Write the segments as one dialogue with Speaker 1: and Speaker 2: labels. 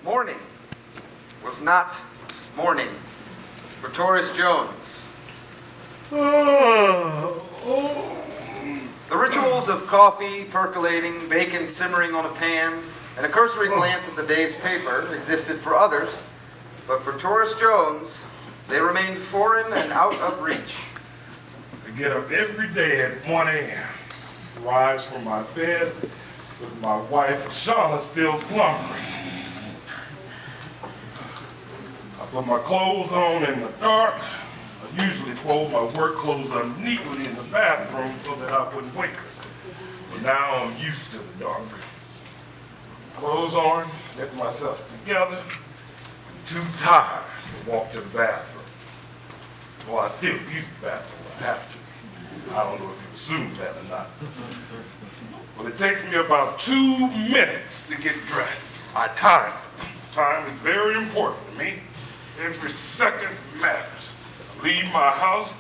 Speaker 1: Morning was not morning for Taurus Jones. The rituals of coffee percolating, bacon simmering on a pan, and a cursory glance at the day's paper existed for others, but for Taurus Jones, they remained foreign and out of reach.
Speaker 2: I get up every day at 1 a.m., rise from my bed with my wife, Shauna, still slumbering. I put my clothes on in the dark. I usually fold my work clothes up neatly in the bathroom so that I wouldn't wake her. But now I'm used to the dark. Clothes on, get myself together. I'm too tired to walk to the bathroom. Well, I still use the bathroom. I have to. I don't know if you assume that or not. Well, it takes me about 2 minutes to get dressed. I time. Time is very important to me. Every second matters. I leave my house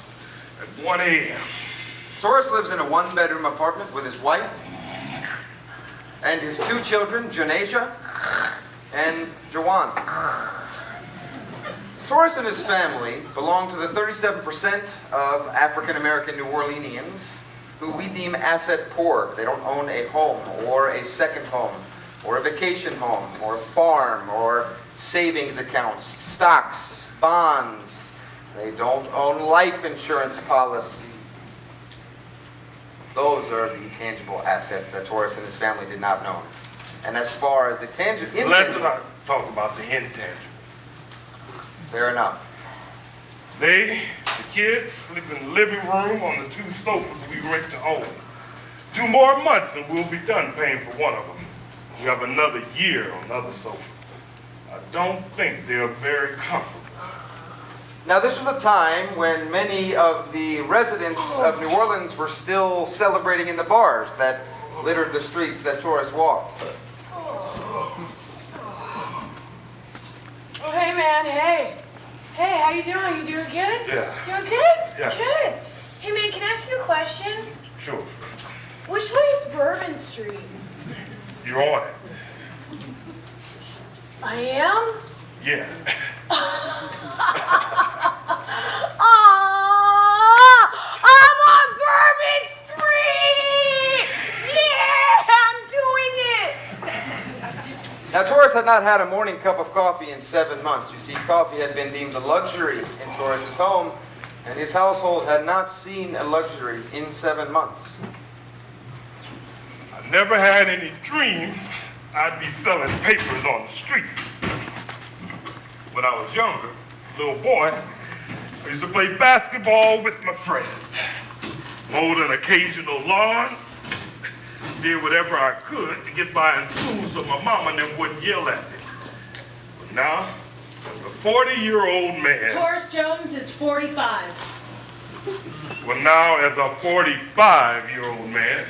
Speaker 2: at 1 a.m.
Speaker 1: Taurus lives in a one-bedroom apartment with his wife and his 2 children, Janasia and Jawan. Taurus and his family belong to the 37% of African-American New Orleanians who we deem asset poor. They don't own a home or a second home or a vacation home or a farm or savings accounts, stocks, bonds. They don't own life insurance policies. Those are the tangible assets that Taurus and his family did not know. And as far as the tangible,
Speaker 2: Let's not talk about the intangible.
Speaker 1: Fair enough.
Speaker 2: They, the kids, sleep in the living room on the 2 sofas we rent to own. 2 more months and we'll be done paying for one of them. We have another year on the other sofa. I don't think they're very comfortable.
Speaker 1: Now, this was a time when many of the residents of New Orleans were still celebrating in the bars that littered the streets that Taurus walked.
Speaker 3: Oh, hey, man, hey. Hey, how you doing? You doing good?
Speaker 2: Yeah.
Speaker 3: Doing good?
Speaker 2: Yeah.
Speaker 3: Good. Hey, man, can I ask you a question?
Speaker 2: Sure.
Speaker 3: Which way is Bourbon Street?
Speaker 2: You're on it.
Speaker 3: I am?
Speaker 2: Yeah.
Speaker 3: I'm on Bourbon Street! Yeah, I'm doing it!
Speaker 1: Now, Taurus had not had a morning cup of coffee in 7 months. You see, coffee had been deemed a luxury in Taurus's home, and his household had not seen a luxury in 7 months.
Speaker 2: I never had any dreams I'd be selling papers on the street. When I was younger, little boy, I used to play basketball with my friends, mowed an occasional lawn, did whatever I could to get by in school so my mama and them wouldn't yell at me. But now, as a 40-year-old man...
Speaker 4: Taurus Jones is 45.
Speaker 2: Well, now, as a 45-year-old man,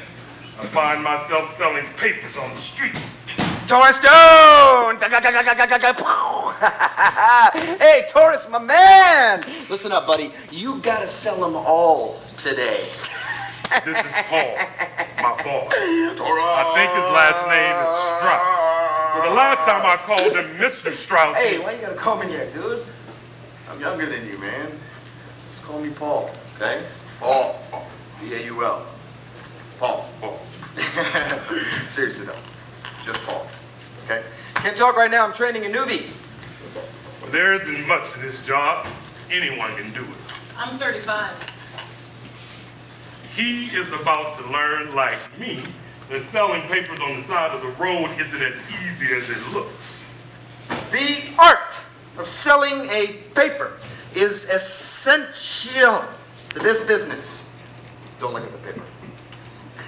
Speaker 2: I find myself selling papers on the street.
Speaker 1: Taurus Jones! Hey, Taurus, my man! Listen up, buddy. You gotta sell them all today.
Speaker 2: This is Paul, my boss. I think his last name is Strauss. Well, the last time I called him Mr. Strauss...
Speaker 1: Hey, why you gotta call me that, dude? I'm younger than you, man. Just call me Paul, okay? Paul. P-A-U-L. Paul. Seriously, though. Just Paul. Okay? Can't talk right now. I'm training a newbie.
Speaker 2: Well, there isn't much to this job. Anyone can do it.
Speaker 4: I'm 35.
Speaker 2: He is about to learn, like me, that selling papers on the side of the road isn't as easy as it looks.
Speaker 1: The art of selling a paper is essential to this business. Don't look at the paper.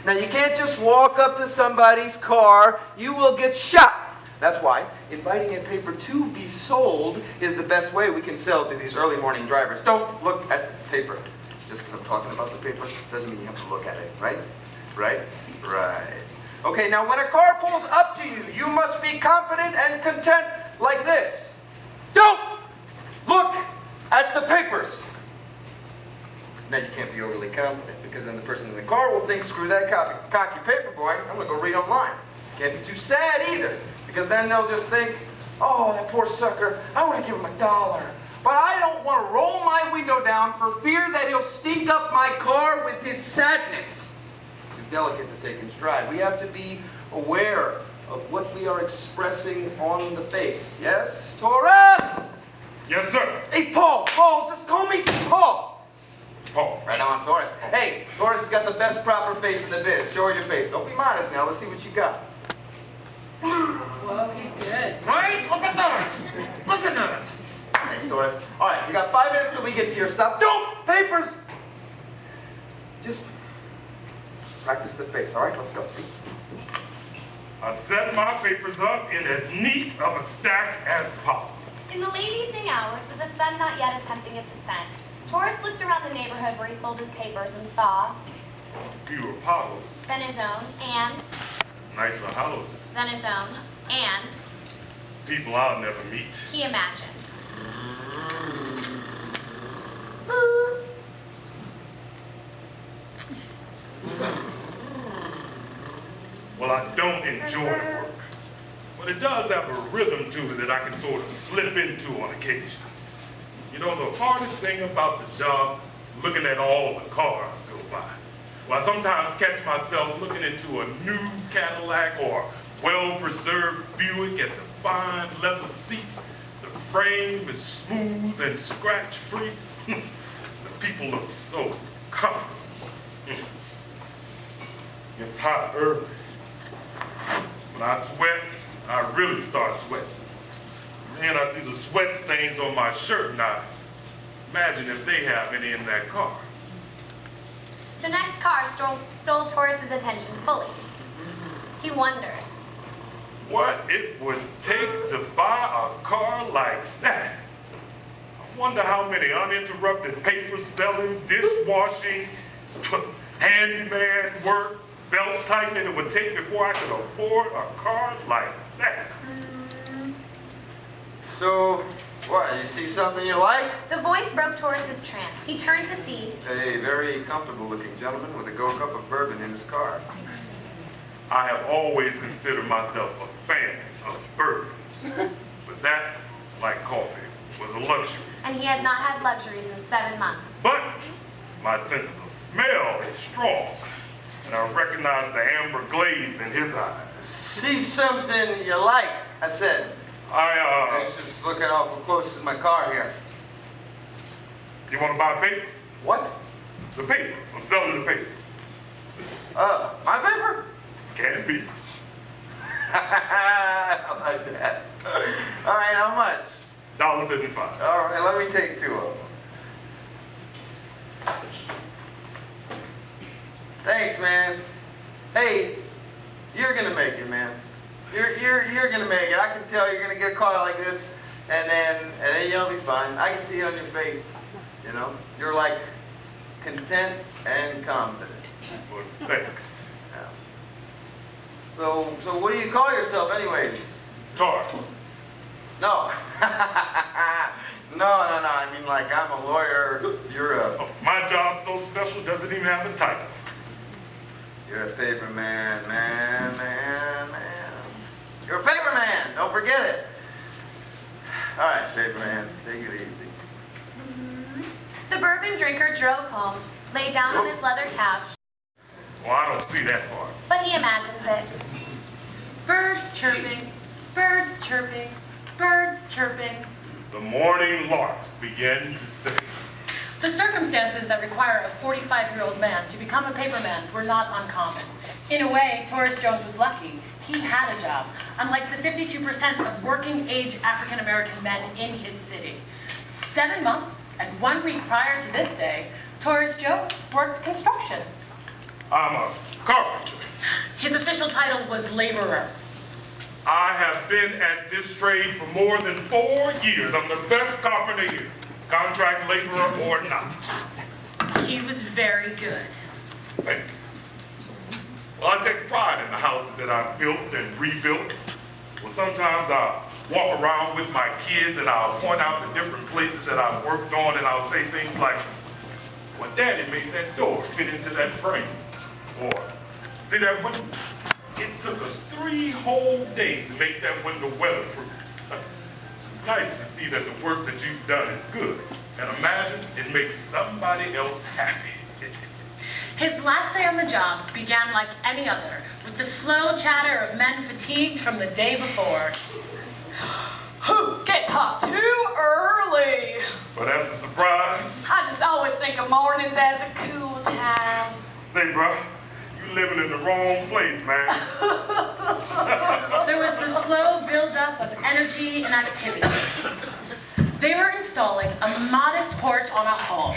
Speaker 1: Now, you can't just walk up to somebody's car. You will get shot. That's why inviting a paper to be sold is the best way we can sell to these early morning drivers. Don't look at the paper. Just because I'm talking about the paper doesn't mean you have to look at it, right? Right? Right. Okay, now when a car pulls up to you, you must be confident and content like this. Don't look at the papers. Now, you can't be overly confident because then the person in the car will think, screw that cocky paper boy, I'm going to go read online. Can't be too sad either because then they'll just think, Oh, that poor sucker. I want to give him $1. But I don't want to roll my window down for fear that he'll stink up my car with his sadness. Too delicate to take in stride. We have to be aware of what we are expressing on the face. Yes, Torres?
Speaker 2: Yes, sir.
Speaker 1: Hey, Paul. Paul, just call me Paul.
Speaker 2: Paul.
Speaker 1: Right on, Torres. Hey, Torres has got the best proper face in the biz. Show her your face. Don't be modest now. Let's see what you got.
Speaker 4: Whoa, he's good.
Speaker 1: Right? Look at that. Look at that. Thanks, Torres. All right, you got 5 minutes till we get to your stop. Don't! Papers! Just practice the face, all right? Let's go. See?
Speaker 2: I set my papers up in as neat of a stack as possible.
Speaker 5: In the late evening hours, with the sun not yet attempting its ascent, Torres looked around the neighborhood where he sold his papers and saw,
Speaker 2: Few Apollos,
Speaker 5: then his own, and
Speaker 2: nicer houses,
Speaker 5: then his own, and
Speaker 2: people I'll never meet.
Speaker 5: he imagined.
Speaker 2: Well, I don't enjoy work, but it does have a rhythm to it that I can sort of slip into on occasion. You know, the hardest thing about the job, looking at all the cars go by. Well, I sometimes catch myself looking into a new Cadillac or well-preserved Buick at the fine leather seats. The frame is smooth and scratch-free. The people look so comfortable. It's hot early. When I sweat, I really start sweating. Then I see the sweat stains on my shirt, and I imagine if they have any in that car.
Speaker 5: The next car stole Torres's attention fully. He wondered.
Speaker 2: What it would take to buy a car like that. I wonder how many uninterrupted paper selling, dishwashing, handyman work, belt tightening it would take before I could afford a car like that.
Speaker 1: So, what, you see something you like?
Speaker 5: The voice broke Torres's trance. He turned to see
Speaker 1: A very comfortable looking gentleman with a gold cup of bourbon in his car.
Speaker 2: I have always considered myself a fan of bourbon, but that, like coffee, was a luxury.
Speaker 5: and he had not had luxuries in 7 months.
Speaker 2: But my sense of smell is strong, and I recognize the amber glaze in his eyes.
Speaker 1: See something you like, I said. I was just looking awful close in my car here.
Speaker 2: You want to buy paper?
Speaker 1: What?
Speaker 2: The paper. I'm selling the paper.
Speaker 1: My paper?
Speaker 2: Can be.
Speaker 1: I like that. All right, how much?
Speaker 2: $1.75.
Speaker 1: All right, let me take 2 of them. Thanks, man. Hey, you're gonna make it, man. You're gonna make it. I can tell you're gonna get a car like this, and then you'll be fine. I can see it on your face. You know, you're like content and confident.
Speaker 2: Well, thanks.
Speaker 1: Yeah. So what do you call yourself, anyways?
Speaker 2: Torres.
Speaker 1: No. No. I mean, like, I'm a lawyer. You're a...
Speaker 2: Oh, my job's so special, it doesn't even have a title.
Speaker 1: You're a paper man, man. You're a paper man. Don't forget it. All right, paper man. Take it easy.
Speaker 5: The bourbon drinker drove home, lay down on his leather couch,
Speaker 2: Well, I don't see that part.
Speaker 5: but he imagines it.
Speaker 4: Birds chirping, birds chirping, birds chirping.
Speaker 2: The morning larks begin to sing.
Speaker 4: The circumstances that require a 45-year-old man to become a paperman were not uncommon. In a way, Torres Jones was lucky. He had a job, unlike the 52% of working-age African-American men in his city. 7 months and 1 week prior to this day, Torres Jones worked construction.
Speaker 2: I'm a carpenter.
Speaker 4: His official title was laborer.
Speaker 2: I have been at this trade for more than 4 years. I'm the best carpenter here, contract laborer or not.
Speaker 4: He was very good.
Speaker 2: Thank you. Well, I take pride in the houses that I've built and rebuilt. Well, sometimes I'll walk around with my kids and I'll point out the different places that I've worked on, and I'll say things like, well, Daddy made that door fit into that frame. Or, see that window? It took us 3 whole days to make that window weatherproof. It's nice to see that the work that you've done is good. And imagine it makes somebody else happy.
Speaker 4: His last day on the job began like any other, with the slow chatter of men fatigued from the day before.
Speaker 6: Who gets up too early?
Speaker 2: But that's a surprise.
Speaker 6: I just always think of mornings as a cool time.
Speaker 2: Say, bro, you living in the wrong place, man.
Speaker 4: There was the slow buildup of energy and activity. They were installing a modest porch on a hall.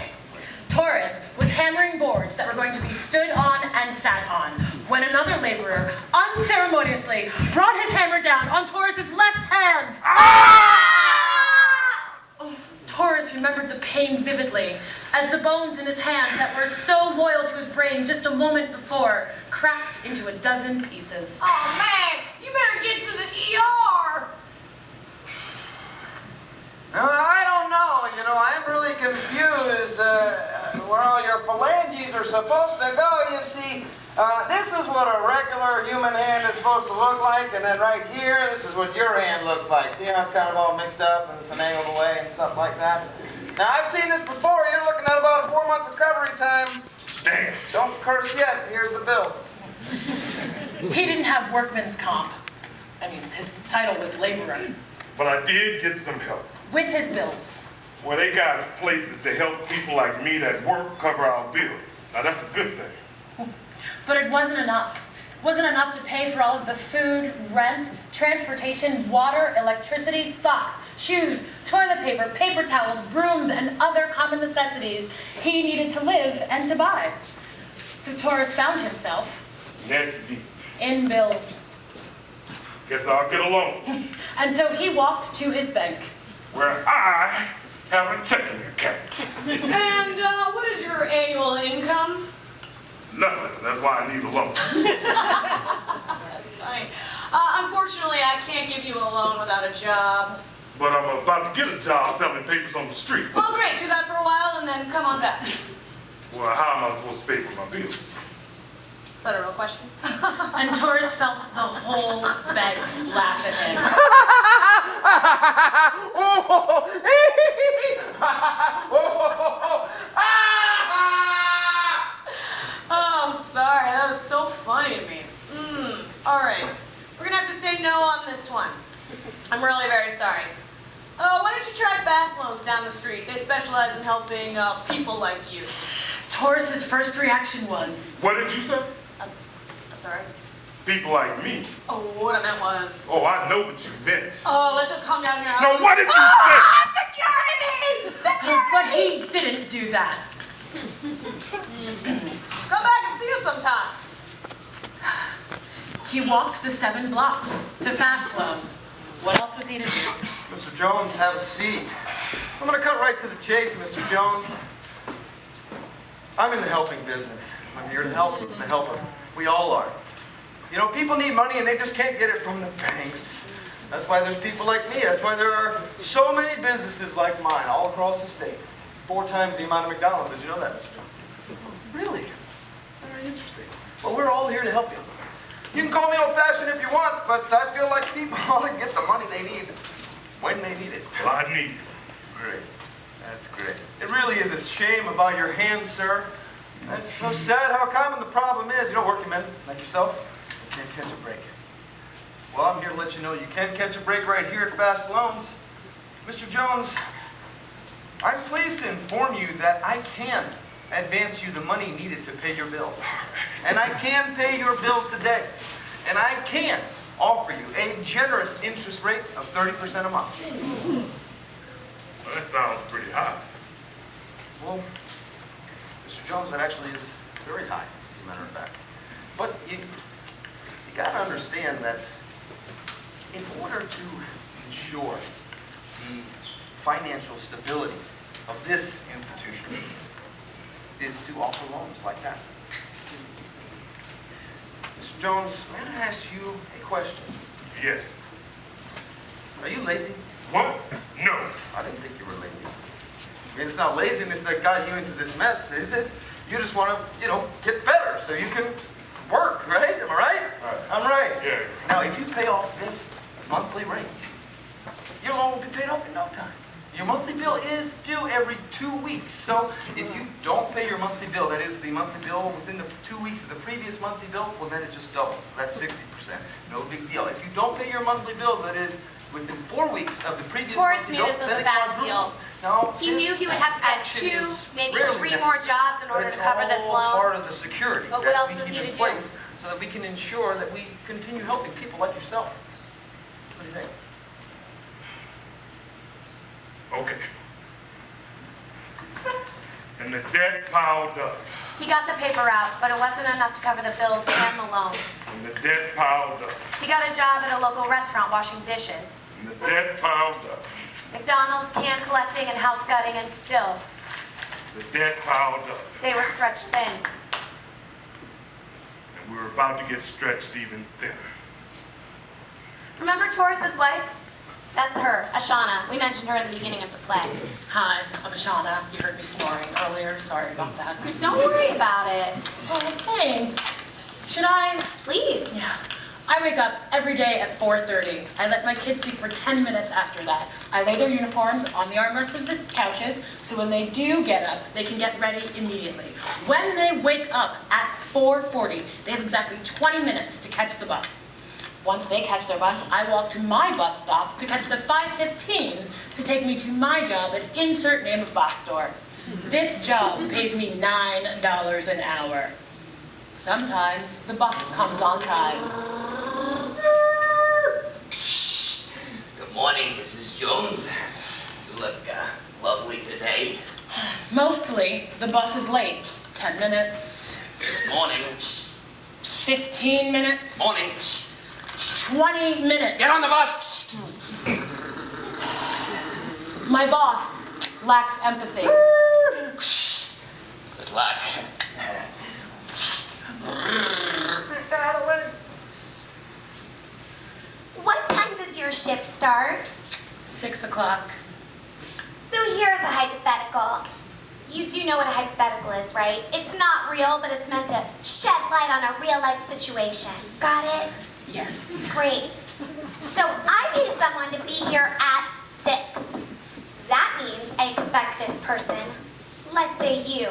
Speaker 4: Torres was hammering boards that were going to be stood on and sat on, when another laborer unceremoniously brought his hammer down on Torres's left hand. Oh, Torres remembered the pain vividly, as the bones in his hand that were so loyal to his brain just a moment before cracked into a dozen pieces.
Speaker 6: Oh man, you better get to the ER.
Speaker 1: I don't know, I'm really confused where all your phalanges are supposed to go. You see, this is what a regular human hand is supposed to look like, and then right here, this is what your hand looks like. See how it's kind of all mixed up and finagled away and stuff like that? Now, I've seen this before. You're looking at about a 4-month recovery time.
Speaker 2: Damn.
Speaker 1: Don't curse yet. Here's the bill.
Speaker 4: He didn't have workman's comp. I mean, his title was laborer.
Speaker 2: But I did get some help.
Speaker 4: With his bills.
Speaker 2: Well, they got places to help people like me that work cover our bills. Now, that's a good thing.
Speaker 4: But it wasn't enough. It wasn't enough to pay for all of the food, rent, transportation, water, electricity, socks, shoes, toilet paper, paper towels, brooms, and other common necessities he needed to live and to buy. So Torres found himself
Speaker 2: Neck deep.
Speaker 4: in bills.
Speaker 2: Guess I'll get along.
Speaker 4: And so he walked to his bank.
Speaker 2: Where I have a checking account.
Speaker 6: And what is your annual income?
Speaker 2: Nothing. That's why I need a loan.
Speaker 6: That's funny. Unfortunately, I can't give you a loan without a job.
Speaker 2: But I'm about to get a job selling papers on the street.
Speaker 6: Well, great. Do that for a while and then come on back.
Speaker 2: Well, how am I supposed to pay for my bills?
Speaker 6: Is that a real question?
Speaker 4: And Torres felt the whole bank laugh at him.
Speaker 6: Oh, I'm sorry. That was so funny to me. All right. We're gonna have to say no on this one. I'm really very sorry. Why don't you try Fast Loans down the street? They specialize in helping people like you.
Speaker 4: Torres's first reaction was,
Speaker 2: What did you say?
Speaker 6: I'm sorry.
Speaker 2: People like me.
Speaker 6: Oh, what I meant was.
Speaker 2: Oh, I know what you meant.
Speaker 6: Oh, let's just calm down here.
Speaker 2: No, what did you say?
Speaker 6: Ah, security! Security!
Speaker 4: but he didn't do that.
Speaker 6: Come back and see us sometime.
Speaker 4: He walked the 7 blocks to Fast Loan. What else was he to do?
Speaker 1: Mr. Jones, have a seat. I'm going to cut right to the chase, Mr. Jones. I'm in the helping business. I'm here to help them, to help them. We all are. People need money and they just can't get it from the banks. That's why there's people like me. That's why there are so many businesses like mine all across the state. 4 times the amount of McDonald's. Did you know that, Mr. Jones? Really? Very interesting. Well, we're all here to help you. You can call me old-fashioned if you want, but I feel like people ought to get the money they need when they need it.
Speaker 2: Well, I need it.
Speaker 1: Great. That's great. It really is a shame about your hands, sir. That's so sad how common the problem is. Working men like yourself, you can't catch a break. Well, I'm here to let you know you can catch a break right here at Fast Loans. Mr. Jones, I'm pleased to inform you that I can advance you the money needed to pay your bills. And I can pay your bills today. And I can offer you a generous interest rate of 30% a month.
Speaker 2: Well, that sounds pretty high.
Speaker 1: Well, Mr. Jones, that actually is very high, as a matter of fact. But you got to understand that in order to ensure the financial stability of this institution is to offer loans like that. Mr. Jones, may I ask you a question?
Speaker 2: Yes.
Speaker 1: Are you lazy?
Speaker 2: What? No.
Speaker 1: I didn't think you were lazy. I mean, it's not laziness that got you into this mess, is it? You just want to, get better so you can work, right? Am I right?
Speaker 2: Right.
Speaker 1: I'm right.
Speaker 2: Yeah.
Speaker 1: Now, if you pay off this monthly rate, your loan will be paid off in no time. Your monthly bill is due every 2 weeks. So if you don't pay your monthly bill, that is the monthly bill within the 2 weeks of the previous monthly bill, well then it just doubles. So that's 60%. No big deal. If you don't pay your monthly bills, that is within 4 weeks of the previous
Speaker 5: Taurus
Speaker 1: monthly
Speaker 5: knew
Speaker 1: bill,
Speaker 5: this was
Speaker 1: then
Speaker 5: a
Speaker 1: it
Speaker 5: bad
Speaker 1: quadruples.
Speaker 5: deal.
Speaker 1: Now,
Speaker 5: He knew
Speaker 1: this
Speaker 5: he would have to get
Speaker 1: action
Speaker 5: 2,
Speaker 1: is
Speaker 5: maybe
Speaker 1: rarely
Speaker 5: 3 more
Speaker 1: necessary,
Speaker 5: jobs in
Speaker 1: but
Speaker 5: order
Speaker 1: it's
Speaker 5: to cover this
Speaker 1: all
Speaker 5: loan.
Speaker 1: part of the security
Speaker 5: But what
Speaker 1: that
Speaker 5: else
Speaker 1: we
Speaker 5: was
Speaker 1: keep
Speaker 5: he
Speaker 1: in
Speaker 5: to do?
Speaker 1: place so that we can ensure that we continue helping people like yourself. What do you think?
Speaker 2: Okay. And the debt piled up.
Speaker 5: He got the paper out, but it wasn't enough to cover the bills and the loan.
Speaker 2: And the debt piled up.
Speaker 5: He got a job at a local restaurant washing dishes.
Speaker 2: And the debt piled up.
Speaker 5: McDonald's, can collecting, and house gutting, and still,
Speaker 2: The debt piled up.
Speaker 5: they were stretched thin.
Speaker 2: And we were about to get stretched even thinner.
Speaker 5: Remember Taurus's wife? That's her, Ashana. We mentioned her in the beginning of the play.
Speaker 4: Hi, I'm Ashana. You heard me snoring earlier. Sorry about that.
Speaker 5: Don't worry about it.
Speaker 4: Oh, thanks. Should I?
Speaker 5: Please.
Speaker 4: Yeah. I wake up every day at 4:30. I let my kids sleep for 10 minutes after that. I lay their uniforms on the armrests of the couches, so when they do get up, they can get ready immediately. When they wake up at 4:40, they have exactly 20 minutes to catch the bus. Once they catch their bus, I walk to my bus stop to catch the 5:15 to take me to my job at insert name of box store. This job pays me $9 an hour. Sometimes the bus comes on time.
Speaker 7: Good morning, Mrs. Jones. You look lovely today.
Speaker 4: Mostly, the bus is late. 10 minutes,
Speaker 7: Good morning.
Speaker 4: 15 minutes,
Speaker 7: Morning.
Speaker 4: 20 minutes.
Speaker 7: Get on the bus.
Speaker 4: My boss lacks empathy.
Speaker 7: Good luck.
Speaker 5: What time does your shift start?
Speaker 4: 6 o'clock.
Speaker 5: So here's a hypothetical. You do know what a hypothetical is, right? It's not real, but it's meant to shed light on a real-life situation. Got it?
Speaker 4: Yes.
Speaker 5: Great. So I pay someone to be here at 6. That means I expect this person, let's say you,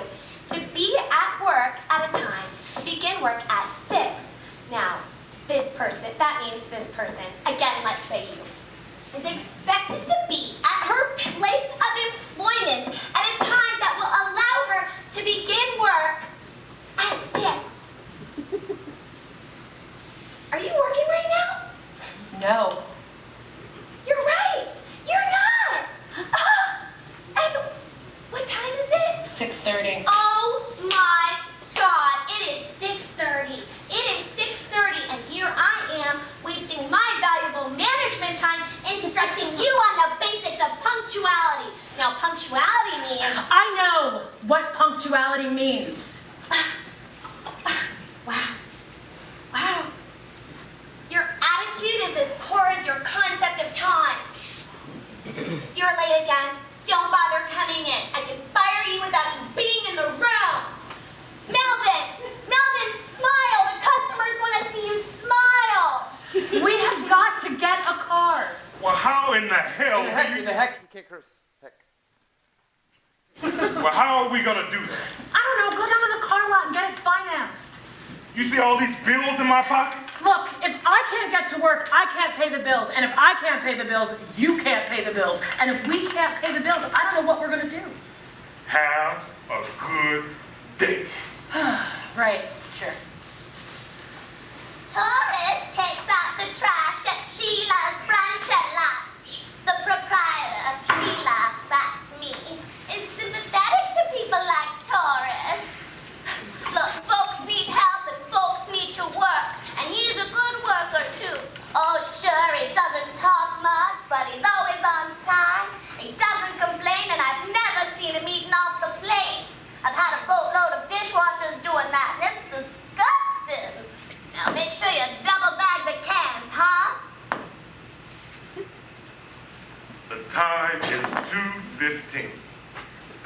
Speaker 5: to be at work at a time, to begin work at 6. Now, this person, that means this person, again, let's say you, is expected to be at her place of employment at a time that will allow her to begin work at 6. Are you working right now?
Speaker 4: No.
Speaker 5: You're right. You're not. And what time is it?
Speaker 4: 6:30.
Speaker 5: Oh my God! It is 6:30. It is 6:30, and here I am wasting my valuable management time instructing you on the basics of punctuality. Now, punctuality means.
Speaker 4: I know what punctuality means.
Speaker 5: Wow. Wow. Your attitude is as poor as your concept of time. If you're late again, don't bother coming in. I can fire you without you being in the room. Melvin! Melvin, smile! The customers want to see you smile!
Speaker 4: We have got to get a car.
Speaker 2: Well, how in the hell
Speaker 1: In the
Speaker 2: do
Speaker 1: heck,
Speaker 2: you...
Speaker 1: in the heck, you can't curse. Heck.
Speaker 2: Well, how are we gonna do that?
Speaker 4: I don't know, go down to the car lot and get it financed.
Speaker 2: You see all these bills in my pocket?
Speaker 4: Look, if I can't get to work, I can't pay the bills. And if I can't pay the bills, you can't pay the bills. And if we can't pay the bills, I don't know what we're gonna do.
Speaker 2: Have a good day.
Speaker 4: Right, sure.
Speaker 5: Taurus takes out the trash at Sheila's brunch at lunch. The proprietor, Sheila, that's me, is sympathetic to people like Taurus. Look, folks need help and folks need to work, and he's a good worker too. Oh sure, he doesn't talk much, but he's always on time. He doesn't complain, and I've never seen him eating off the plates. I've had a boatload of dishwashers doing that, and it's disgusting. Now make sure you double bag the cans, huh?
Speaker 2: The time is 2:15.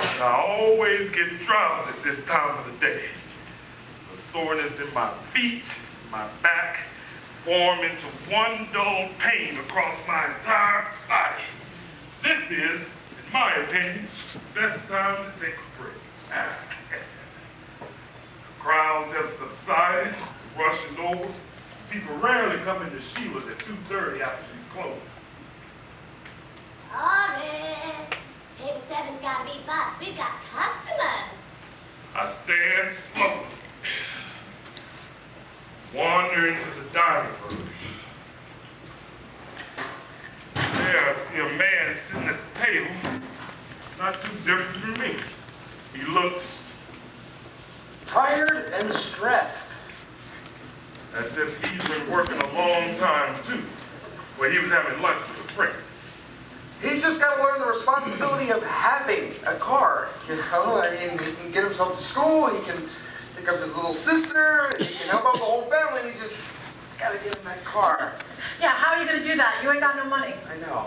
Speaker 2: And I always get drowsy at this time of the day. The soreness in my feet, my back, form into one dull pain across my entire body. This is, in my opinion, the best time to take a break. Crowds have subsided, the rush is over. People rarely come into Sheila's at 2:30 after we close.
Speaker 5: Horace, table 7's gotta be booked. We've got customers.
Speaker 2: I stand slowly, wander into the dining room. There I see a man sitting at the table, not too different from me. He looks
Speaker 1: Tired and stressed.
Speaker 2: as if he's been working a long time too, where he was having lunch with a friend.
Speaker 1: He's just got to learn the responsibility of having a car. You know, I mean, he can get himself to school, he can pick up his little sister, he can help out the whole family, and he just got to get in that car.
Speaker 4: Yeah, how are you gonna do that? You ain't got no money.
Speaker 1: I know.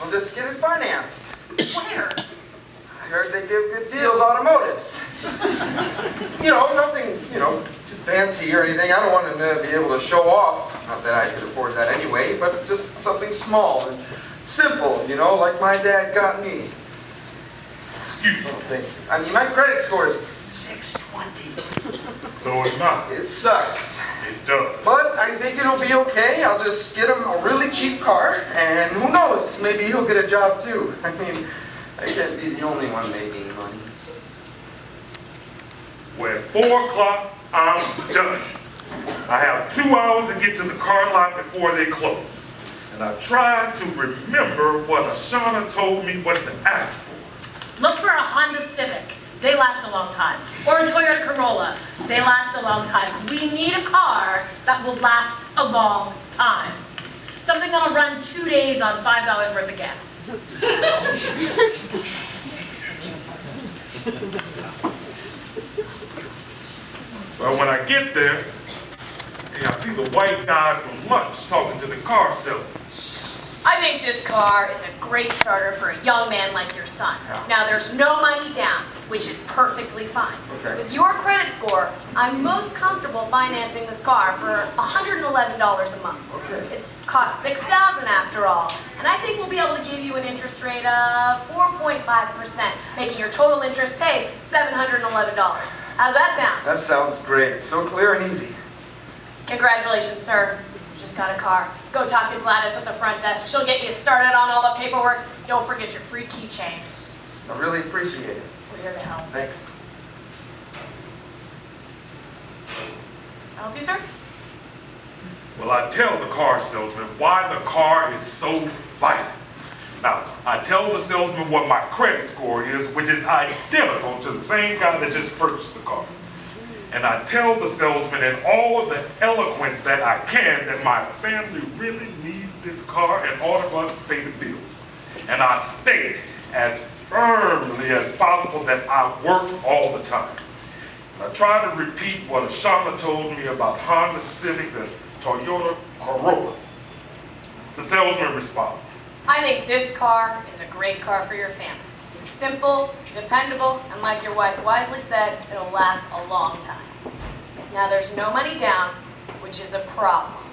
Speaker 1: I'll just get it financed.
Speaker 4: Where?
Speaker 1: I heard they give good deals, automotives. Nothing, too fancy or anything. I don't want him to be able to show off. Not that I could afford that anyway, but just something small and simple, like my dad got me.
Speaker 2: Excuse me.
Speaker 1: Oh, thank you. I mean, my credit score is 620.
Speaker 2: So it's not.
Speaker 1: It sucks.
Speaker 2: It does.
Speaker 1: But I think it'll be okay. I'll just get him a really cheap car, and who knows, maybe he'll get a job too. I mean, I can't be the only one making money.
Speaker 2: When 4 o'clock, I'm done. I have 2 hours to get to the car lot before they close. And I tried to remember what Ashana told me what to ask for.
Speaker 4: Look for a Honda Civic. They last a long time. Or a Toyota Corolla. They last a long time. We need a car that will last a long time. Something that'll run 2 days on $5 worth of gas.
Speaker 2: Well, when I get there, I see the white guy from lunch talking to the car salesman.
Speaker 6: I think this car is a great starter for a young man like your son. Now, there's no money down, which is perfectly fine.
Speaker 1: Okay.
Speaker 6: With your credit score, I'm most comfortable financing this car for $111 a month.
Speaker 1: Okay.
Speaker 6: It's cost $6,000 after all, and I think we'll be able to give you an interest rate of 4.5%, making your total interest paid $711. How's that sound?
Speaker 1: That sounds great. So clear and easy.
Speaker 6: Congratulations, sir. You just got a car. Go talk to Gladys at the front desk. She'll get you started on all the paperwork. Don't forget your free keychain.
Speaker 1: I really appreciate it.
Speaker 6: We're here to help.
Speaker 1: Thanks.
Speaker 6: Help you, sir?
Speaker 2: Well, I tell the car salesman why the car is so vital. Now, I tell the salesman what my credit score is, which is identical to the same guy that just purchased the car. And I tell the salesman in all of the eloquence that I can that my family really needs this car in order for us to pay the bills. And I state as firmly as possible that I work all the time. I try to repeat what Ashana told me about Honda Civics and Toyota Corollas. The salesman responds,
Speaker 6: I think this car is a great car for your family. It's simple, dependable, and like your wife wisely said, it'll last a long time. Now, there's no money down, which is a problem.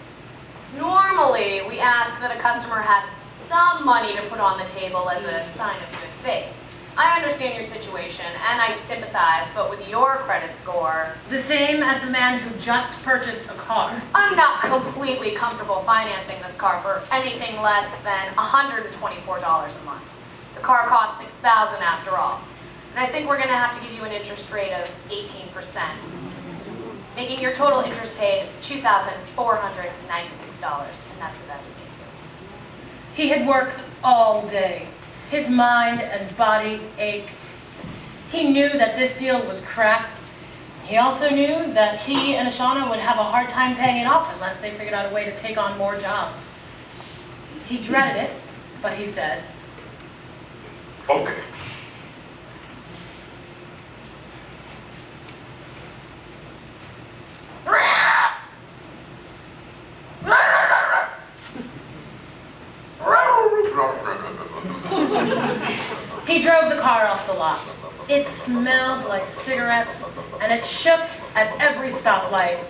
Speaker 6: Normally, we ask that a customer have some money to put on the table as a sign of good faith. I understand your situation, and I sympathize, but with your credit score,
Speaker 4: The same as the man who just purchased a car.
Speaker 6: I'm not completely comfortable financing this car for anything less than $124 a month. The car costs $6,000 after all. And I think we're going to have to give you an interest rate of 18%, making your total interest paid $2,496, and that's the best we can do.
Speaker 4: He had worked all day. His mind and body ached. He knew that this deal was crap. He also knew that he and Ashana would have a hard time paying it off unless they figured out a way to take on more jobs. He dreaded it, but he said,
Speaker 2: okay.
Speaker 4: He drove the car off the lot. It smelled like cigarettes, and it shook at every stoplight,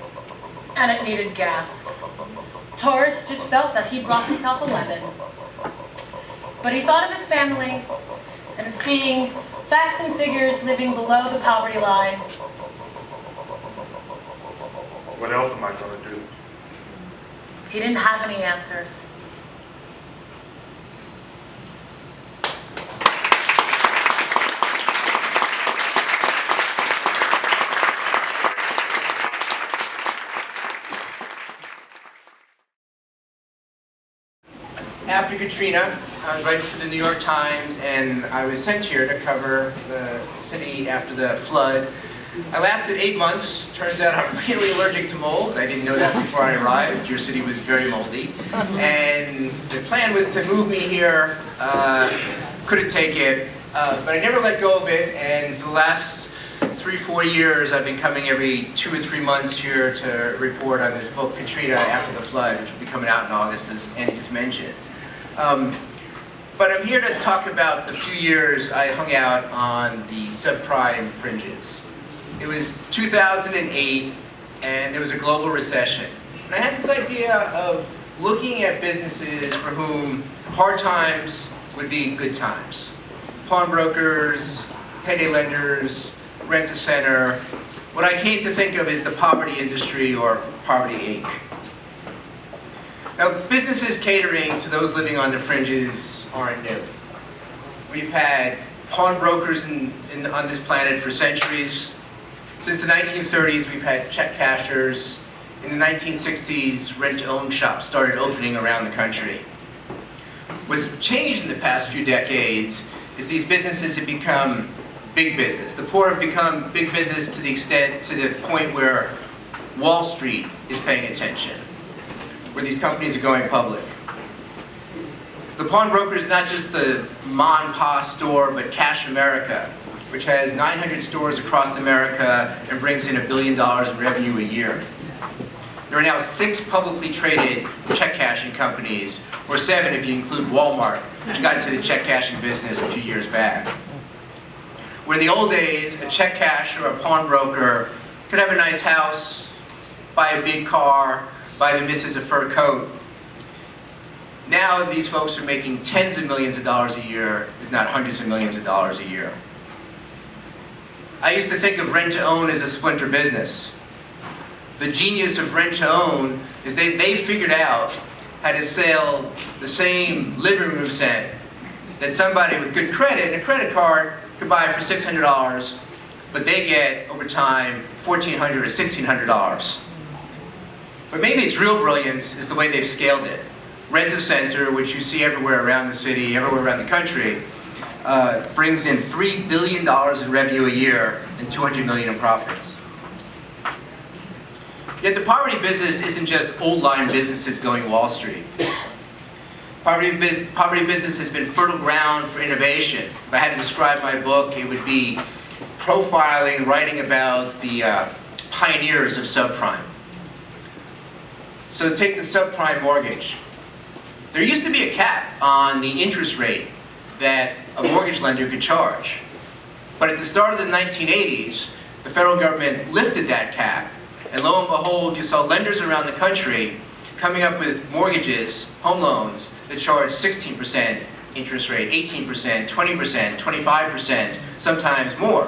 Speaker 4: and it needed gas. Taurus just felt that he brought himself a lemon. But he thought of his family and of being facts and figures living below the poverty line.
Speaker 2: What else am I gonna do?
Speaker 4: He didn't have any answers.
Speaker 8: After Katrina, I was writing for the New York Times, and I was sent here to cover the city after the flood. I lasted 8 months. Turns out I'm really allergic to mold. I didn't know that before I arrived. Your city was very moldy. And the plan was to move me here. Couldn't take it, but I never let go of it, and for the last 3-4 years, I've been coming every 2 or 3 months here to report on this book, Katrina After the Flood, which will be coming out in August, as Andy just mentioned. But I'm here to talk about the few years I hung out on the subprime fringes. It was 2008, and there was a global recession. And I had this idea of looking at businesses for whom hard times would be good times. Pawnbrokers, payday lenders, rent-a-center. What I came to think of is the poverty industry, or Poverty Inc. Now, businesses catering to those living on the fringes aren't new. We've had pawnbrokers on this planet for centuries. Since the 1930s, we've had check cashers. In the 1960s, rent-to-own shops started opening around the country. What's changed in the past few decades is these businesses have become big business. The poor have become big business to the point where Wall Street is paying attention, where these companies are going public. The pawnbroker is not just the mom and pop store, but Cash America, which has 900 stores across America and brings in $1 billion in revenue a year. There are now 6 publicly traded check cashing companies, or 7 if you include Walmart, which got into the check cashing business a few years back. Where in the old days, a check casher or a pawnbroker could have a nice house, buy a big car, buy the missus a fur coat. Now these folks are making tens of millions of dollars a year, if not hundreds of millions of dollars a year. I used to think of rent-to-own as a splinter business. The genius of rent-to-own is they figured out how to sell the same living room set that somebody with good credit and a credit card could buy for $600, but they get, over time, $1,400 or $1,600. But maybe its real brilliance is the way they've scaled it. Rent-a-center, which you see everywhere around the city, everywhere around the country, brings in $3 billion in revenue a year and $200 million in profits. Yet the poverty business isn't just old-line businesses going Wall Street. Poverty business has been fertile ground for innovation. If I had to describe my book, it would be profiling, writing about the pioneers of subprime. So take the subprime mortgage. There used to be a cap on the interest rate that a mortgage lender could charge. But at the start of the 1980s, the federal government lifted that cap, and lo and behold, you saw lenders around the country coming up with mortgages, home loans, that charge 16% interest rate, 18%, 20%, 25%, sometimes more.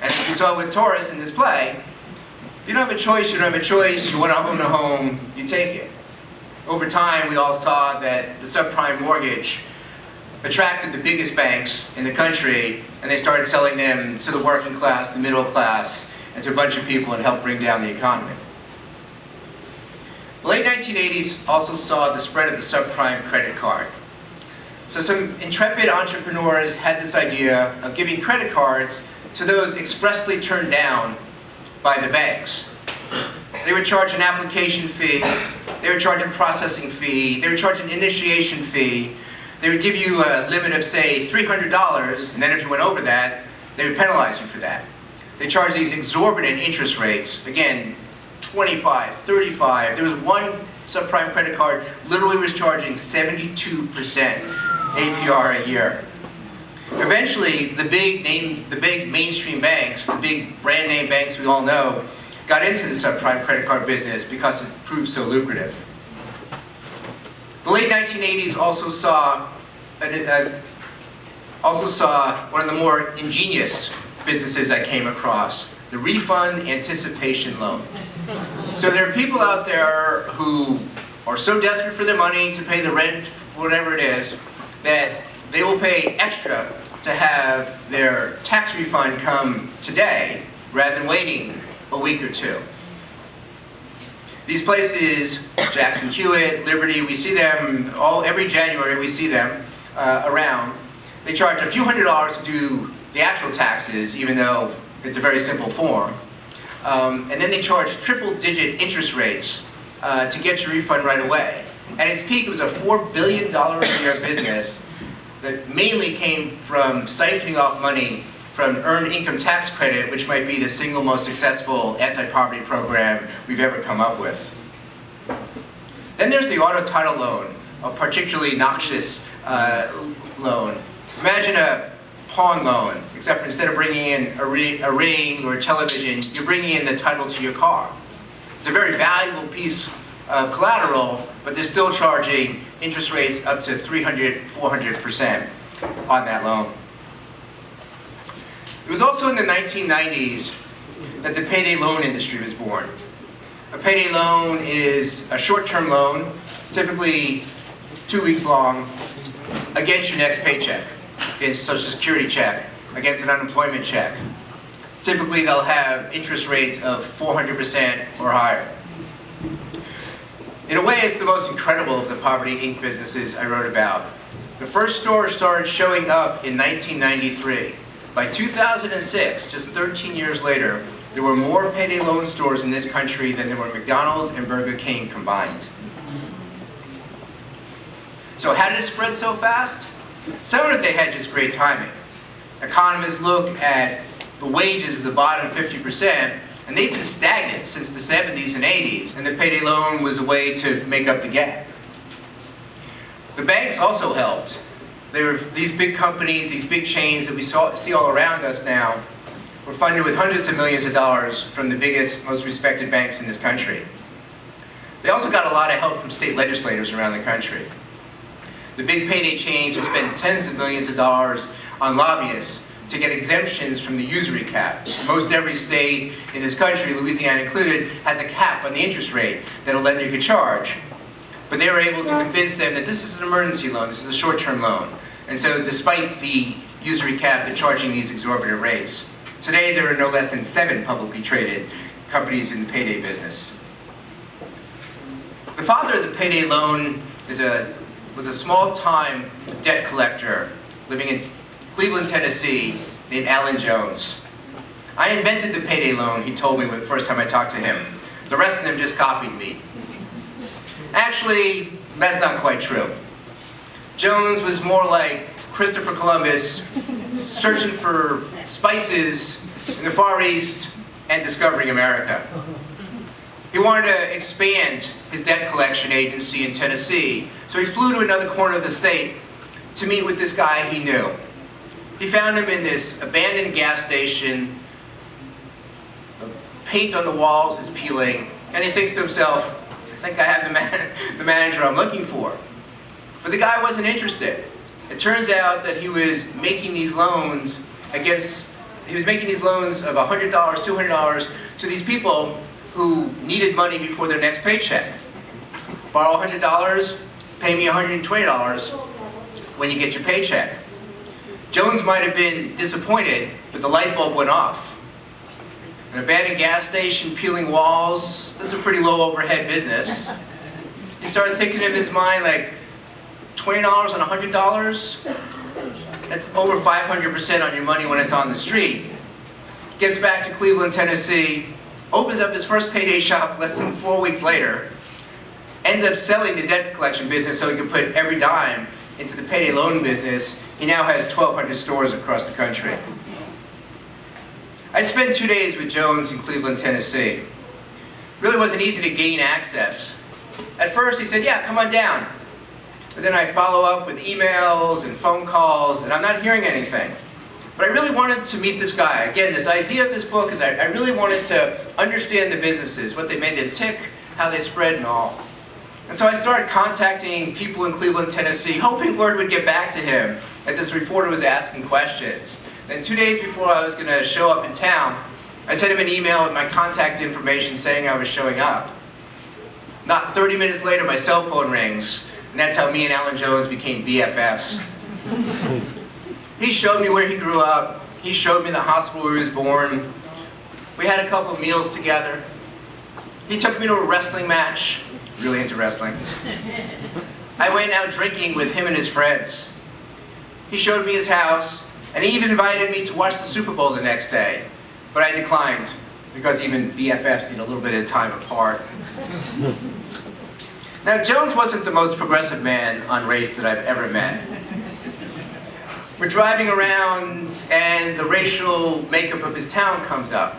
Speaker 8: And as we saw with Taurus in this play, if you don't have a choice, you don't have a choice. You want to own a home, you take it. Over time, we all saw that the subprime mortgage attracted the biggest banks in the country, and they started selling them to the working class, the middle class, and to a bunch of people, and helped bring down the economy. The late 1980s also saw the spread of the subprime credit card. So some intrepid entrepreneurs had this idea of giving credit cards to those expressly turned down by the banks. They would charge an application fee, they would charge a processing fee, they would charge an initiation fee, they would give you a limit of, say, $300, and then if you went over that, they would penalize you for that. They charge these exorbitant interest rates, again, 25, 35. There was one subprime credit card literally was charging 72% APR a year. Eventually, the big mainstream banks, the big brand name banks we all know, got into the subprime credit card business because it proved so lucrative. The late 1980s also saw I also saw one of the more ingenious businesses I came across, the refund anticipation loan. So there are people out there who are so desperate for their money to pay the rent, whatever it is, that they will pay extra to have their tax refund come today rather than waiting a week or two. These places, Jackson Hewitt, Liberty, we see them every January, we see them around. They charge a few $100s to do the actual taxes, even though it's a very simple form. And then they charge triple-digit interest rates to get your refund right away. At its peak, it was a $4 billion a year business that mainly came from siphoning off money from earned income tax credit, which might be the single most successful anti-poverty program we've ever come up with. Then there's the auto title loan, a particularly noxious loan. Imagine a pawn loan, except for instead of bringing in a ring or a television, you're bringing in the title to your car. It's a very valuable piece of collateral, but they're still charging interest rates up to 300, 400% on that loan. It was also in the 1990s that the payday loan industry was born. A payday loan is a short-term loan, typically 2 weeks long, against your next paycheck, against a Social Security check, against an unemployment check. Typically, they'll have interest rates of 400% or higher. In a way, it's the most incredible of the Poverty Inc. businesses I wrote about. The first store started showing up in 1993. By 2006, just 13 years later, there were more payday loan stores in this country than there were McDonald's and Burger King combined. So how did it spread so fast? Some of it they had just great timing. Economists look at the wages of the bottom 50%, and they've been stagnant since the 70s and 80s, and the payday loan was a way to make up the gap. The banks also helped. They were these big companies, these big chains that we see all around us now, were funded with hundreds of millions of dollars from the biggest, most respected banks in this country. They also got a lot of help from state legislators around the country. The big payday chains have spent tens of millions of dollars on lobbyists to get exemptions from the usury cap. Most every state in this country, Louisiana included, has a cap on the interest rate that a lender could charge. But they were able to convince them that this is an emergency loan, this is a short-term loan. And so despite the usury cap, they're charging these exorbitant rates. Today, there are no less than 7 publicly traded companies in the payday business. The father of the payday loan was a small-time debt collector living in Cleveland, Tennessee, named Alan Jones. I invented the payday loan, he told me the first time I talked to him. The rest of them just copied me. Actually, that's not quite true. Jones was more like Christopher Columbus, searching for spices in the Far East and discovering America. He wanted to expand his debt collection agency in Tennessee, so he flew to another corner of the state to meet with this guy he knew. He found him in this abandoned gas station. The paint on the walls is peeling, and he thinks to himself, I think I have the manager I'm looking for. But the guy wasn't interested. It turns out that he was making these loans of $100, $200 to these people who needed money before their next paycheck. Borrow $100, pay me $120 when you get your paycheck. Jones might have been disappointed, but the light bulb went off. An abandoned gas station, peeling walls, this is a pretty low overhead business. He started thinking in his mind, like, $20 on $100? That's over 500% on your money when it's on the street. Gets back to Cleveland, Tennessee, opens up his first payday shop less than 4 weeks later, ends up selling the debt collection business so he could put every dime into the payday loan business. He now has 1,200 stores across the country. I'd spent 2 days with Jones in Cleveland, Tennessee. Really wasn't easy to gain access. At first he said, yeah, come on down. But then I follow up with emails and phone calls, and I'm not hearing anything. But I really wanted to meet this guy. Again, this idea of this book is I really wanted to understand the businesses, what they made them tick, how they spread and all. And so I started contacting people in Cleveland, Tennessee, hoping word would get back to him that this reporter was asking questions. And 2 days before I was going to show up in town, I sent him an email with my contact information saying I was showing up. Not 30 minutes later, my cell phone rings, and that's how me and Alan Jones became BFFs. He showed me where he grew up. He showed me the hospital where he was born. We had a couple of meals together. He took me to a wrestling match. Really into wrestling. I went out drinking with him and his friends. He showed me his house, and he even invited me to watch the Super Bowl the next day. But I declined, because even BFFs need a little bit of time apart. Now, Jones wasn't the most progressive man on race that I've ever met. We're driving around, and the racial makeup of his town comes up.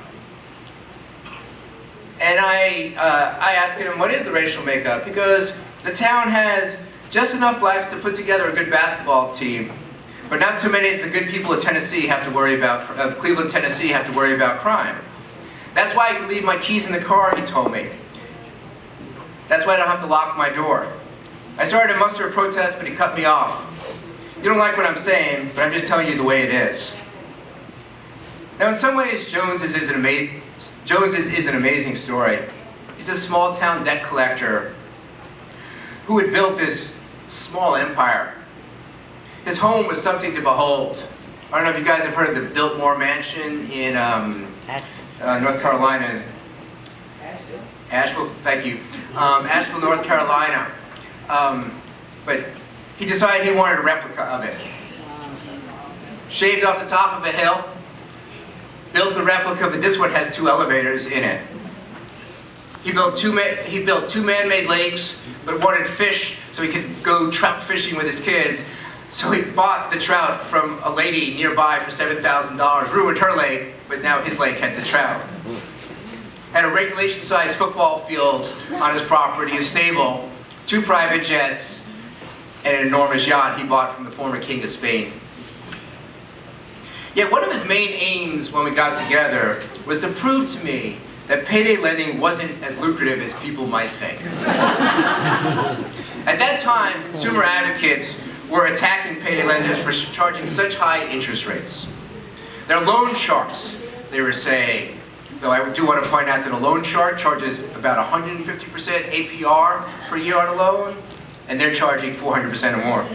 Speaker 8: And I asked him, what is the racial makeup? He goes, the town has just enough blacks to put together a good basketball team, but not so many that the good people of Tennessee have to worry about, of Cleveland, Tennessee have to worry about crime. That's why I can leave my keys in the car, he told me. That's why I don't have to lock my door. I started to muster a protest, but he cut me off. You don't like what I'm saying, but I'm just telling you the way it is. Now, in some ways, Jones is an amazing story. He's a small-town debt collector who had built this small empire. His home was something to behold. I don't know if you guys have heard of the Biltmore Mansion in North Carolina. Asheville, thank you. Asheville, North Carolina. But he decided he wanted a replica of it. Shaved off the top of a hill, built the replica, but this one has 2 elevators in it. He built two man-made lakes, but wanted fish so he could go trout fishing with his kids. So he bought the trout from a lady nearby for $7,000, ruined her lake, but now his lake had the trout. Had a regulation-sized football field on his property, a stable, 2 private jets, and an enormous yacht he bought from the former King of Spain. Yet one of his main aims when we got together was to prove to me that payday lending wasn't as lucrative as people might think. At that time, consumer advocates were attacking payday lenders for charging such high interest rates. They're loan sharks, they were saying. Though I do want to point out that a loan shark charges about 150% APR per year on a loan, and they're charging 400% or more.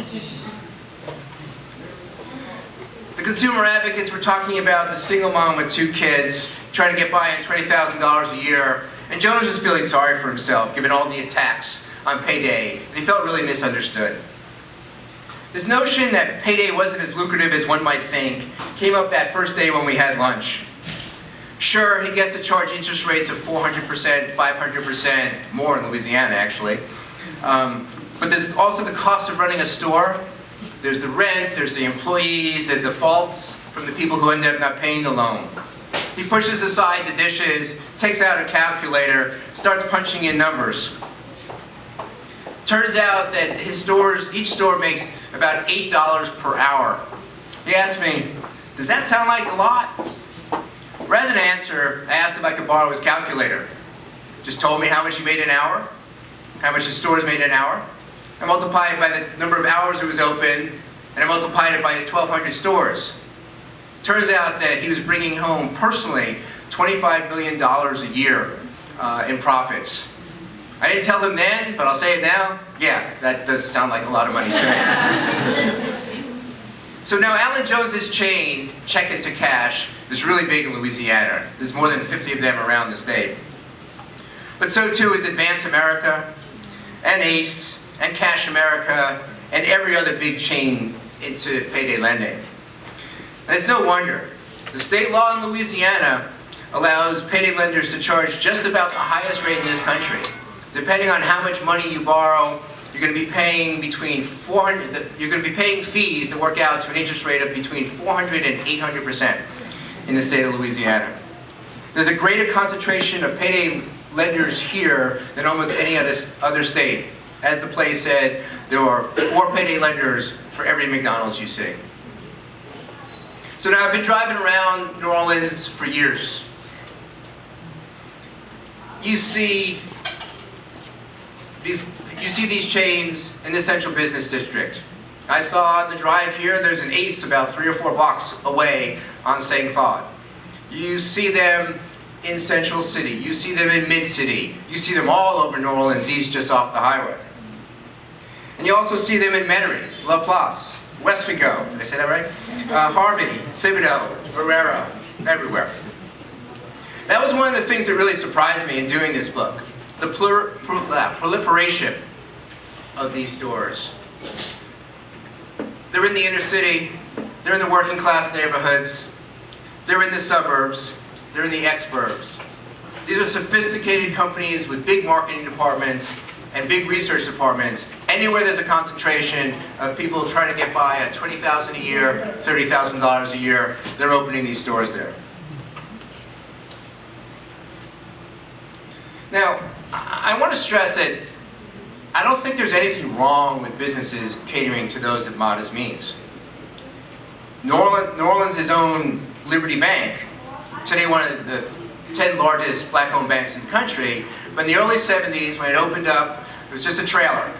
Speaker 8: The consumer advocates were talking about the single mom with 2 kids trying to get by on $20,000 a year, and Jones was feeling sorry for himself given all the attacks on payday, and he felt really misunderstood. This notion that payday wasn't as lucrative as one might think came up that first day when we had lunch. Sure, he gets to charge interest rates of 400%, 500%, more in Louisiana actually. But there's also the cost of running a store. There's the rent, there's the employees, and defaults from the people who end up not paying the loan. He pushes aside the dishes, takes out a calculator, starts punching in numbers. Turns out that each store makes about $8 per hour. He asked me, does that sound like a lot? Rather than answer, I asked if I could borrow his calculator. Just told me how much he made an hour, how much his stores made an hour. I multiplied it by the number of hours it was open, and I multiplied it by his 1,200 stores. Turns out that he was bringing home, personally, $25 million a year in profits. I didn't tell him then, but I'll say it now. Yeah, that does sound like a lot of money to me. So now Alan Jones's chain, Check It to Cash, is really big in Louisiana. There's more than 50 of them around the state. But so too is Advance America, and Ace, and Cash America, and every other big chain into payday lending. And it's no wonder. The state law in Louisiana allows payday lenders to charge just about the highest rate in this country. Depending on how much money you borrow, you're going to be paying you're going to be paying fees that work out to an interest rate of between 400 and 800% in the state of Louisiana. There's a greater concentration of payday lenders here than almost any other state. As the play said, there are 4 payday lenders for every McDonald's you see. So now I've been driving around New Orleans for years. You see these you see these chains in the central business district. I saw on the drive here, there's an Ace about 3 or 4 blocks away on St. Claude. You see them in Central City. You see them in Mid-City. You see them all over New Orleans East, just off the highway. And you also see them in Metairie, La Place, Westfico, did I say that right? Harmony, Thibodeau, Herrera, everywhere. That was one of the things that really surprised me in doing this book. The proliferation of these stores. They're in the inner city, they're in the working class neighborhoods, they're in the suburbs, they're in the exurbs. These are sophisticated companies with big marketing departments and big research departments. Anywhere there's a concentration of people trying to get by at $20,000 a year, $30,000 a year, they're opening these stores there. Now, I want to stress that I don't think there's anything wrong with businesses catering to those of modest means. New Orleans' own Liberty Bank, today one of the 10 largest black-owned banks in the country, but in the early 70s, when it opened up, it was just a trailer.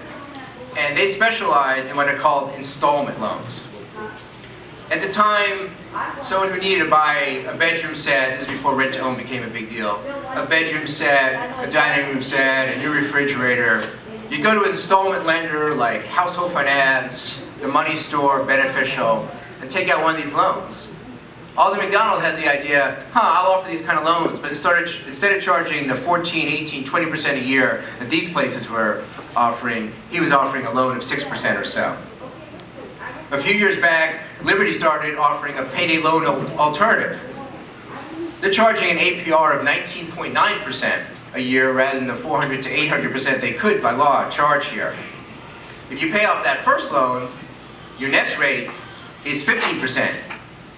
Speaker 8: And they specialized in what are called installment loans. At the time, someone who needed to buy a bedroom set, this is before rent-to-own became a big deal, a bedroom set, a dining room set, a new refrigerator, you go to an installment lender like Household Finance, the Money Store, Beneficial, and take out one of these loans. Alden McDonald had the idea, I'll offer these kind of loans, but instead of charging the 14, 18, 20% a year that these places were offering, he was offering a loan of 6% or so. A few years back, Liberty started offering a payday loan alternative. They're charging an APR of 19.9% a year rather than the 400 to 800% they could by law charge here. If you pay off that first loan, your next rate is 15%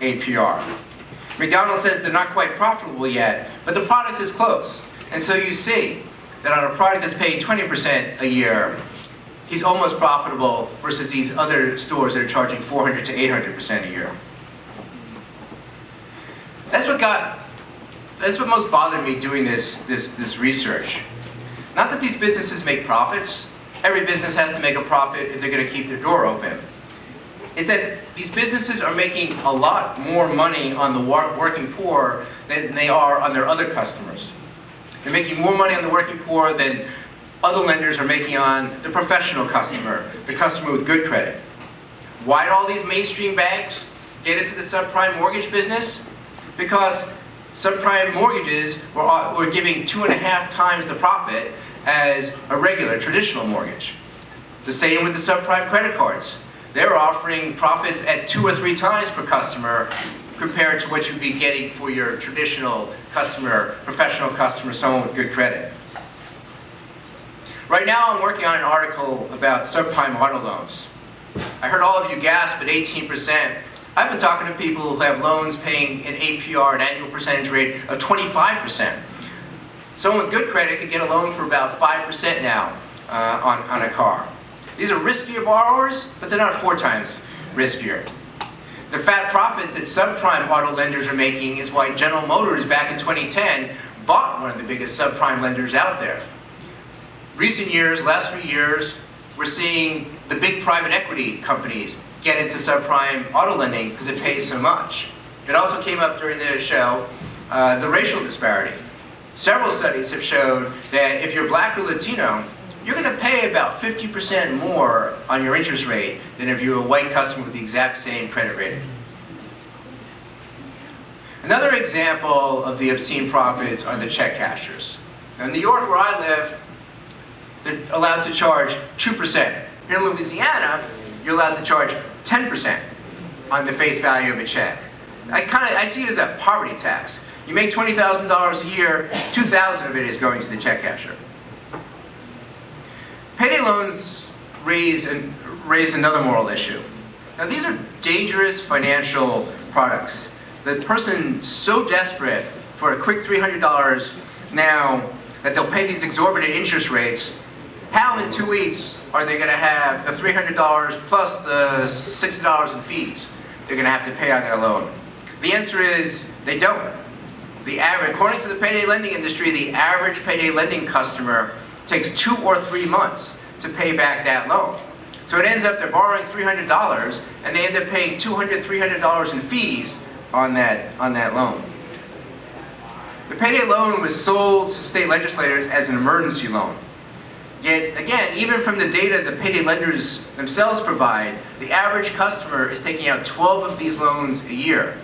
Speaker 8: APR. McDonald says they're not quite profitable yet, but the product is close. And so you see that on a product that's paying 20% a year, he's almost profitable versus these other stores that are charging 400 to 800% a year. That's what most bothered me doing this research. Not that these businesses make profits. Every business has to make a profit if they're going to keep their door open. It's that these businesses are making a lot more money on the working poor than they are on their other customers. They're making more money on the working poor than other lenders are making on the professional customer, the customer with good credit. Why did all these mainstream banks get into the subprime mortgage business? Because subprime mortgages were giving 2.5 times the profit as a regular, traditional mortgage. The same with the subprime credit cards. They're offering profits at 2 or 3 times per customer compared to what you'd be getting for your traditional customer, professional customer, someone with good credit. Right now I'm working on an article about subprime auto loans. I heard all of you gasp at 18%. I've been talking to people who have loans paying an APR, an annual percentage rate of 25%. Someone with good credit could get a loan for about 5% now on a car. These are riskier borrowers, but they're not 4 times riskier. The fat profits that subprime auto lenders are making is why General Motors back in 2010 bought one of the biggest subprime lenders out there. Recent years, last few years, we're seeing the big private equity companies get into subprime auto lending because it pays so much. It also came up during the show, the racial disparity. Several studies have showed that if you're black or Latino, you're going to pay about 50% more on your interest rate than if you're a white customer with the exact same credit rating. Another example of the obscene profits are the check cashers. Now, in New York, where I live, they're allowed to charge 2%. Here in Louisiana, you're allowed to charge 10% on the face value of a check. I see it as a poverty tax. You make $20,000 a year, $2,000 of it is going to the check casher. Payday loans raise another moral issue. Now these are dangerous financial products. The person's so desperate for a quick $300 now that they'll pay these exorbitant interest rates. How in 2 weeks are they going to have the $300 plus the $60 in fees they're going to have to pay on their loan? The answer is they don't. According to the payday lending industry, the average payday lending customer takes 2 or 3 months to pay back that loan. So it ends up they're borrowing $300 and they end up paying $200, $300 in fees on that loan. The payday loan was sold to state legislators as an emergency loan. Yet, again, even from the data the payday lenders themselves provide, the average customer is taking out 12 of these loans a year.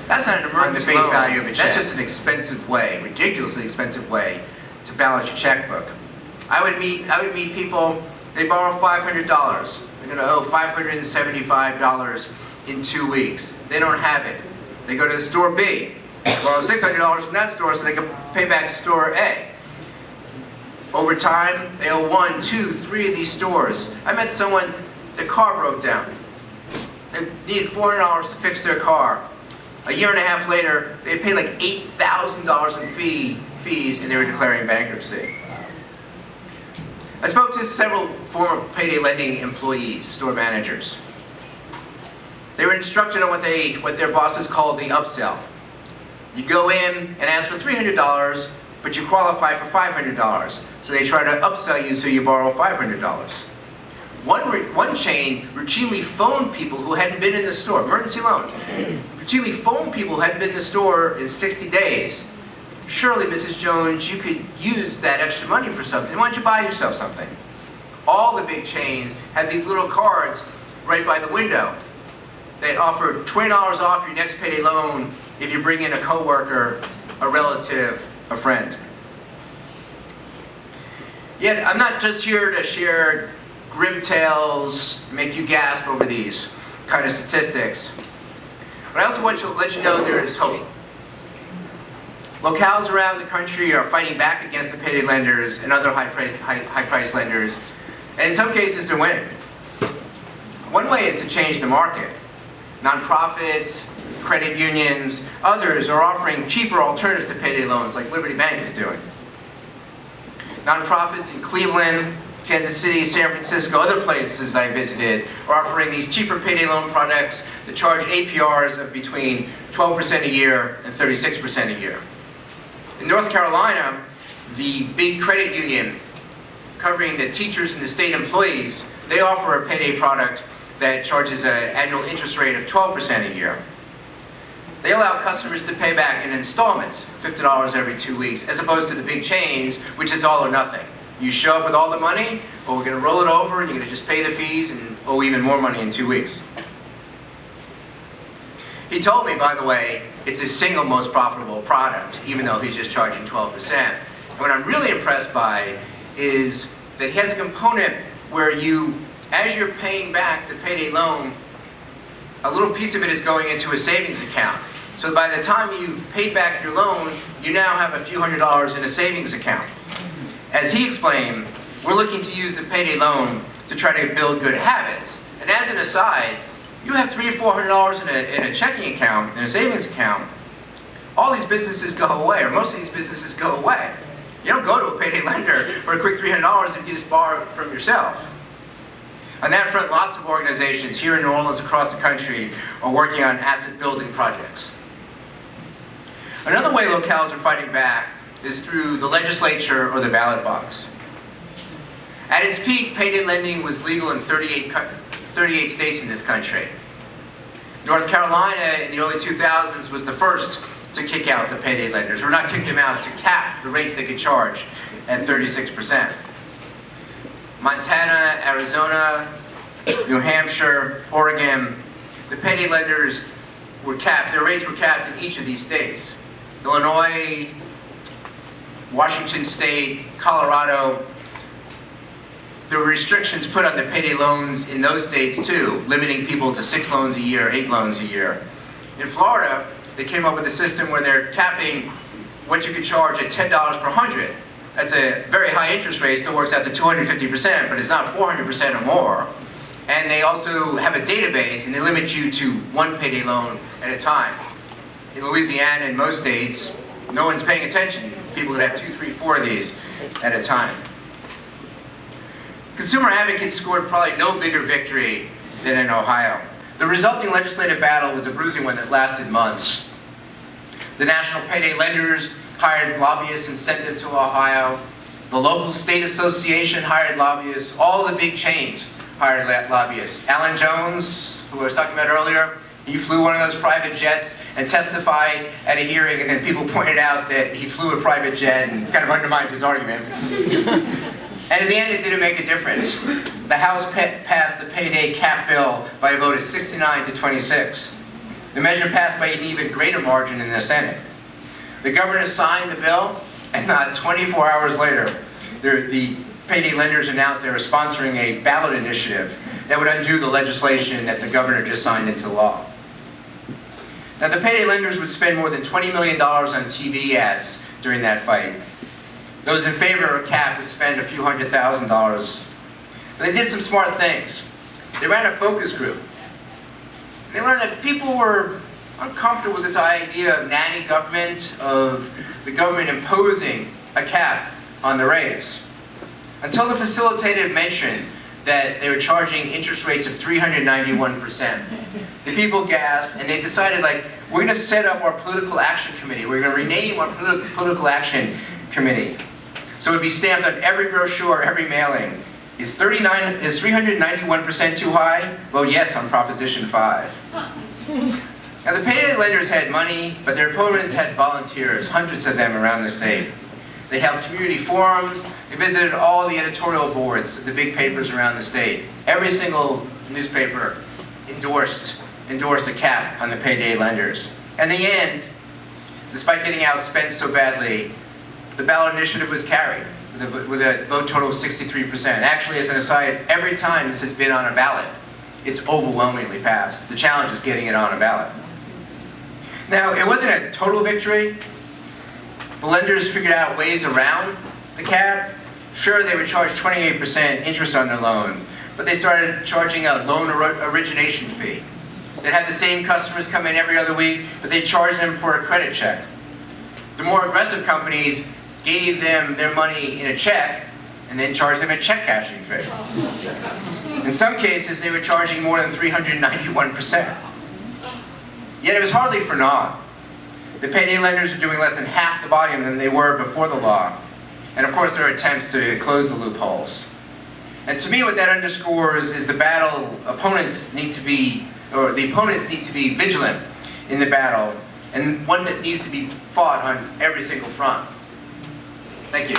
Speaker 8: That's not an emergency loan. On the face value of a check. That's just an expensive way, ridiculously expensive way to balance your checkbook. I would meet people, they borrow $500. They're going to owe $575 in 2 weeks. They don't have it. They go to the store B, borrow $600 from that store so they can pay back store A. Over time, they owe 1, 2, 3 of these stores. I met someone, their car broke down. They needed $400 to fix their car. A year and a half later, they paid like $8,000 in fees and they were declaring bankruptcy. I spoke to several former payday lending employees, store managers. They were instructed on what their bosses called the upsell. You go in and ask for $300, but you qualify for $500. So they try to upsell you so you borrow $500. One chain routinely phoned people who hadn't been in the store, emergency loans, routinely phoned people who hadn't been in the store in 60 days. Surely, Mrs. Jones, you could use that extra money for something. Why don't you buy yourself something? All the big chains had these little cards right by the window that offer $20 off your next payday loan if you bring in a coworker, a relative, a friend. Yet, I'm not just here to share grim tales, make you gasp over these kind of statistics. But I also want to let you know there is hope. Locales around the country are fighting back against the payday lenders and other high-price lenders, and in some cases they're winning. One way is to change the market. Nonprofits, credit unions, others are offering cheaper alternatives to payday loans like Liberty Bank is doing. Nonprofits in Cleveland, Kansas City, San Francisco, other places I visited are offering these cheaper payday loan products that charge APRs of between 12% a year and 36% a year. In North Carolina, the big credit union covering the teachers and the state employees, they offer a payday product that charges an annual interest rate of 12% a year. They allow customers to pay back in installments, $50 every 2 weeks, as opposed to the big chains, which is all or nothing. You show up with all the money, or we're going to roll it over and you're going to just pay the fees and owe even more money in 2 weeks. He told me, by the way, it's his single most profitable product, even though he's just charging 12%. And what I'm really impressed by is that he has a component where you, as you're paying back the payday loan, a little piece of it is going into a savings account. So by the time you've paid back your loan, you now have a few $100s in a savings account. As he explained, we're looking to use the payday loan to try to build good habits. And as an aside, you have $300 or $400 in a checking account, in a savings account, all these businesses go away, or most of these businesses go away. You don't go to a payday lender for a quick $300 if you just borrow it from yourself. On that front, lots of organizations here in New Orleans, across the country, are working on asset building projects. Another way locales are fighting back is through the legislature or the ballot box. At its peak, payday lending was legal in 38 states in this country. North Carolina in the early 2000s was the first to kick out the payday lenders, or not kick them out, to cap the rates they could charge at 36%. Montana, Arizona, New Hampshire, Oregon, the payday lenders were capped, their rates were capped in each of these states. Illinois, Washington State, Colorado. There were restrictions put on the payday loans in those states too, limiting people to 6 loans a year, 8 loans a year. In Florida, they came up with a system where they're capping what you could charge at $10 per 100. That's a very high interest rate, still works out to 250%, but it's not 400% or more. And they also have a database, and they limit you to 1 payday loan at a time. In Louisiana and most states, no one's paying attention. People would have 2, 3, 4 of these at a time. Consumer advocates scored probably no bigger victory than in Ohio. The resulting legislative battle was a bruising one that lasted months. The national payday lenders hired lobbyists and sent them to Ohio. The The local state association hired lobbyists. All the big chains hired lobbyists. Alan Jones, who I was talking about earlier, he flew one of those private jets and testified at a hearing, and then people pointed out that he flew a private jet and kind of undermined his argument. And in the end, it didn't make a difference. The House passed the payday cap bill by a vote of 69 to 26. The measure passed by an even greater margin in the Senate. The governor signed the bill, and not 24 hours later, the payday lenders announced they were sponsoring a ballot initiative that would undo the legislation that the governor just signed into law. Now, the payday lenders would spend more than $20 million on TV ads during that fight. Those in favor of a cap would spend a few $100,000. But they did some smart things. They ran a focus group. They learned that people were uncomfortable with this idea of nanny government, of the government imposing a cap on the rates. Until the facilitator mentioned that they were charging interest rates of 391%. The people gasped, and they decided, like, we're going to set up our political action committee. We're going to rename our political action committee. So it would be stamped on every brochure, every mailing. Is 391% too high? Well, yes, on Proposition 5. Now, the payday lenders had money, but their opponents had volunteers, hundreds of them around the state. They held community forums. They visited all the editorial boards of the big papers around the state. Every single newspaper endorsed a cap on the payday lenders. In the end, despite getting outspent so badly, the ballot initiative was carried with a vote total of 63%. Actually, as an aside, every time this has been on a ballot, it's overwhelmingly passed. The challenge is getting it on a ballot. Now, it wasn't a total victory. The lenders figured out ways around the cap. Sure, they would charge 28% interest on their loans, but they started charging a loan origination fee. They'd have the same customers come in every other week, but they charged them for a credit check. The more aggressive companies gave them their money in a check and then charged them a check cashing fee. In some cases, they were charging more than 391%. Yet it was hardly for naught. The payday lenders are doing less than half the volume than they were before the law. And of course, there are attempts to close the loopholes. And to me, what that underscores is the opponents need to be vigilant in the battle, and one that needs to be fought on every single front. Thank you.